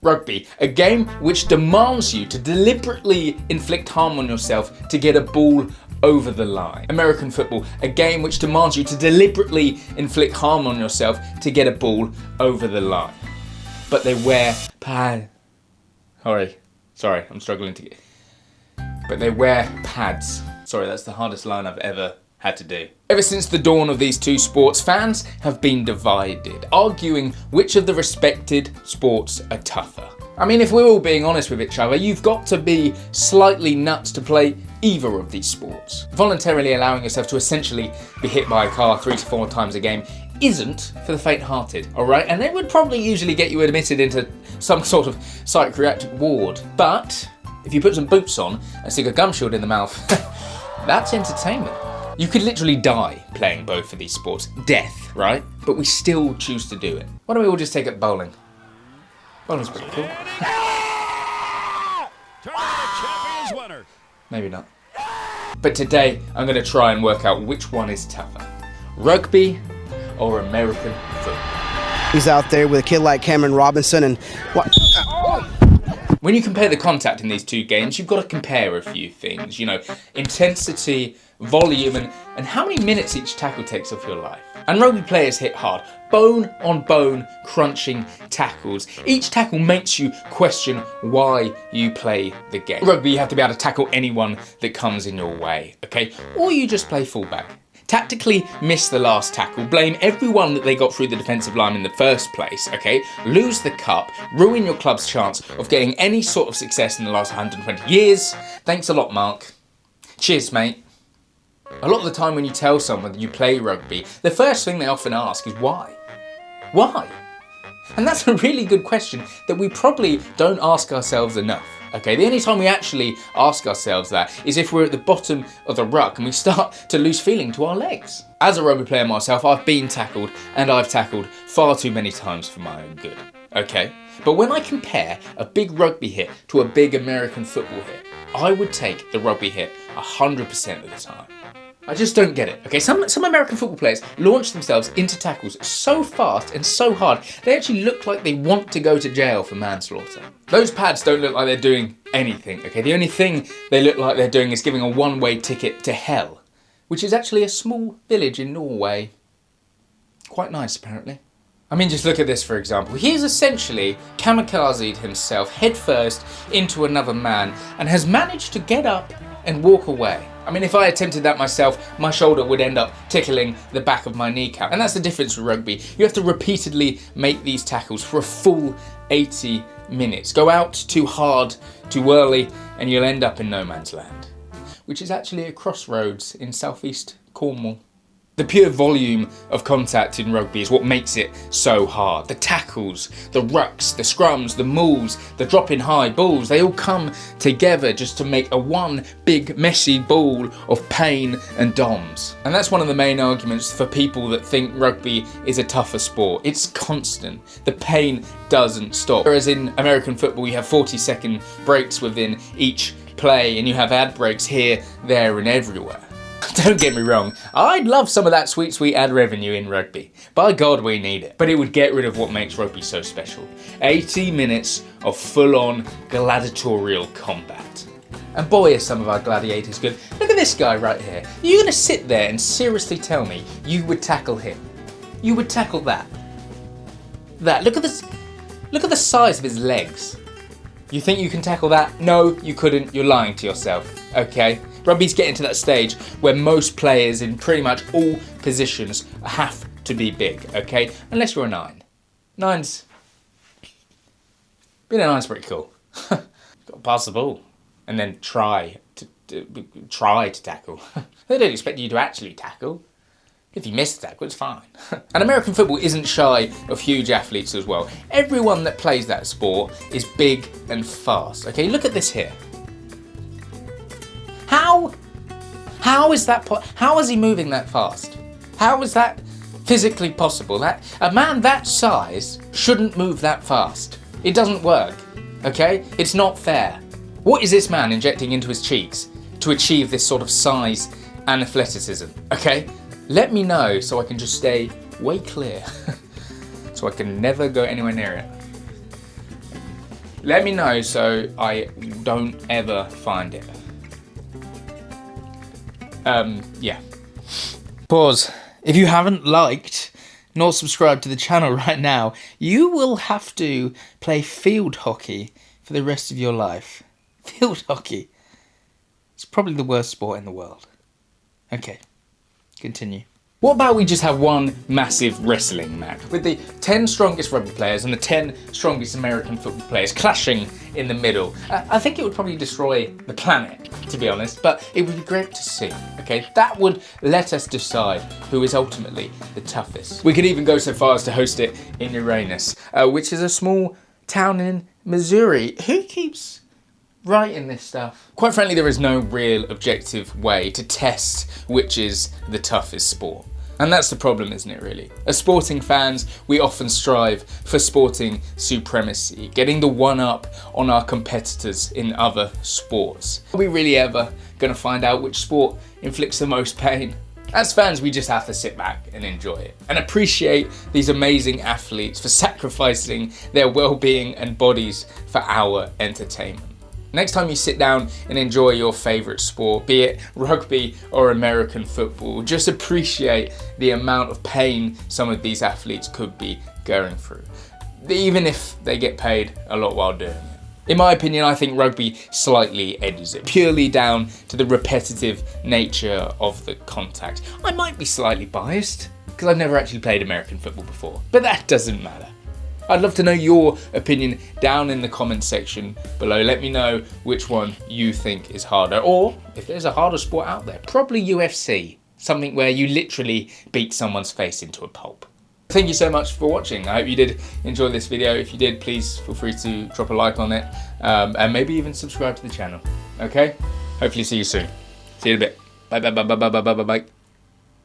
Rugby, a game which demands you to deliberately inflict harm on yourself to get a ball over the line. American football, a game which demands you to deliberately inflict harm on yourself to get a ball over the line. But they wear pads. Sorry, I'm struggling to get. But they wear pads. Sorry, that's the hardest line I've ever had to do. Ever since the dawn of these two sports, fans have been divided, arguing which of the respected sports are tougher. I mean, if we're all being honest with each other, you've got to be slightly nuts to play either of these sports. Voluntarily allowing yourself to essentially be hit by a car 3 to 4 times a game isn't for the faint-hearted, alright? And it would probably usually get you admitted into some sort of psychiatric ward. But if you put some boots on and stick a gum shield in the mouth, that's entertainment. You could literally die playing both of these sports. Death, right? But we still choose to do it. Why don't we all just take up bowling? Bowling's pretty cool. Maybe not. But today, I'm going to try and work out which one is tougher. Rugby or American football? He's out there with a kid like Cameron Robinson and what? When you compare the contact in these two games, you've got to compare a few things. You know, intensity, volume, and how many minutes each tackle takes off your life. And rugby players hit hard, bone on bone, crunching tackles. Each tackle makes you question why you play the game. Rugby, you have to be able to tackle anyone that comes in your way, okay? Or you just play fullback. Tactically miss the last tackle, blame everyone that they got through the defensive line in the first place, okay? Lose the cup, ruin your club's chance of getting any sort of success in the last 120 years. Thanks a lot, Mark. Cheers, mate. A lot of the time when you tell someone that you play rugby, the first thing they often ask is why? Why? And that's a really good question that we probably don't ask ourselves enough. Okay, the only time we actually ask ourselves that is if we're at the bottom of the ruck and we start to lose feeling to our legs. As a rugby player myself, I've been tackled and I've tackled far too many times for my own good. Okay, but when I compare a big rugby hit to a big American football hit, I would take the rugby hit 100% of the time. I just don't get it. Okay, some American football players launch themselves into tackles so fast and so hard, they actually look like they want to go to jail for manslaughter. Those pads don't look like they're doing anything, okay? The only thing they look like they're doing is giving a one-way ticket to hell, which is actually a small village in Norway. Quite nice, apparently. I mean, just look at this, for example. He's essentially kamikazed himself headfirst into another man and has managed to get up and walk away. I mean, if I attempted that myself, my shoulder would end up tickling the back of my kneecap. And that's the difference with rugby. You have to repeatedly make these tackles for a full 80 minutes. Go out too hard, too early, and you'll end up in no man's land, which is actually a crossroads in southeast Cornwall. The pure volume of contact in rugby is what makes it so hard. The tackles, the rucks, the scrums, the mauls, the dropping high balls, they all come together just to make a one big messy ball of pain and DOMs. And that's one of the main arguments for people that think rugby is a tougher sport. It's constant. The pain doesn't stop. Whereas in American football you have 40-second breaks within each play and you have ad breaks here, there and everywhere. Don't get me wrong, I'd love some of that sweet ad revenue in rugby. By God, we need it. But it would get rid of what makes rugby so special. 80 minutes of full-on gladiatorial combat. And boy, are some of our gladiators good. Look at this guy right here. You're gonna sit there and seriously tell me you would tackle him? You would tackle that? Look at this. Look at the size of his legs. You think you can tackle that? No, you couldn't. You're lying to yourself, okay? Rugby's getting to that stage where most players in pretty much all positions have to be big, okay? Unless you're a 9. Being a 9's pretty cool. Got to pass the ball and then try to tackle. They don't expect you to actually tackle. If you miss the tackle, it's fine. And American football isn't shy of huge athletes as well. Everyone that plays that sport is big and fast, okay? Look at this here. How is that? How is he moving that fast? How is that physically possible? That a man that size shouldn't move that fast. It doesn't work. Okay? It's not fair. What is this man injecting into his cheeks to achieve this sort of size and athleticism? Okay? Let me know so I can just stay way clear. So I can never go anywhere near it. Let me know so I don't ever find it. Yeah. Pause. If you haven't liked nor subscribed to the channel right now, you will have to play field hockey for the rest of your life. Field hockey. It's probably the worst sport in the world. Okay, continue. What about we just have one massive wrestling match with the 10 strongest rugby players and the 10 strongest American football players clashing in the middle? I think it would probably destroy the planet, to be honest, but it would be great to see, okay? That would let us decide who is ultimately the toughest. We could even go so far as to host it in Uranus, which is a small town in Missouri. Who keeps writing this stuff? Quite frankly, there is no real objective way to test which is the toughest sport. And that's the problem, isn't it, really? As sporting fans, we often strive for sporting supremacy, getting the one-up on our competitors in other sports. Are we really ever going to find out which sport inflicts the most pain? As fans, we just have to sit back and enjoy it and appreciate these amazing athletes for sacrificing their well-being and bodies for our entertainment. Next time you sit down and enjoy your favourite sport, be it rugby or American football, just appreciate the amount of pain some of these athletes could be going through, even if they get paid a lot while doing it. In my opinion, I think rugby slightly edges it, purely down to the repetitive nature of the contact. I might be slightly biased, because I've never actually played American football before, but that doesn't matter. I'd love to know your opinion down in the comment section below. Let me know which one you think is harder, or if there's a harder sport out there, probably UFC, something where you literally beat someone's face into a pulp. Thank you so much for watching. I hope you did enjoy this video. If you did, please feel free to drop a like on it, and maybe even subscribe to the channel. Okay? Hopefully see you soon. See you in a bit. Bye bye bye bye bye bye bye bye.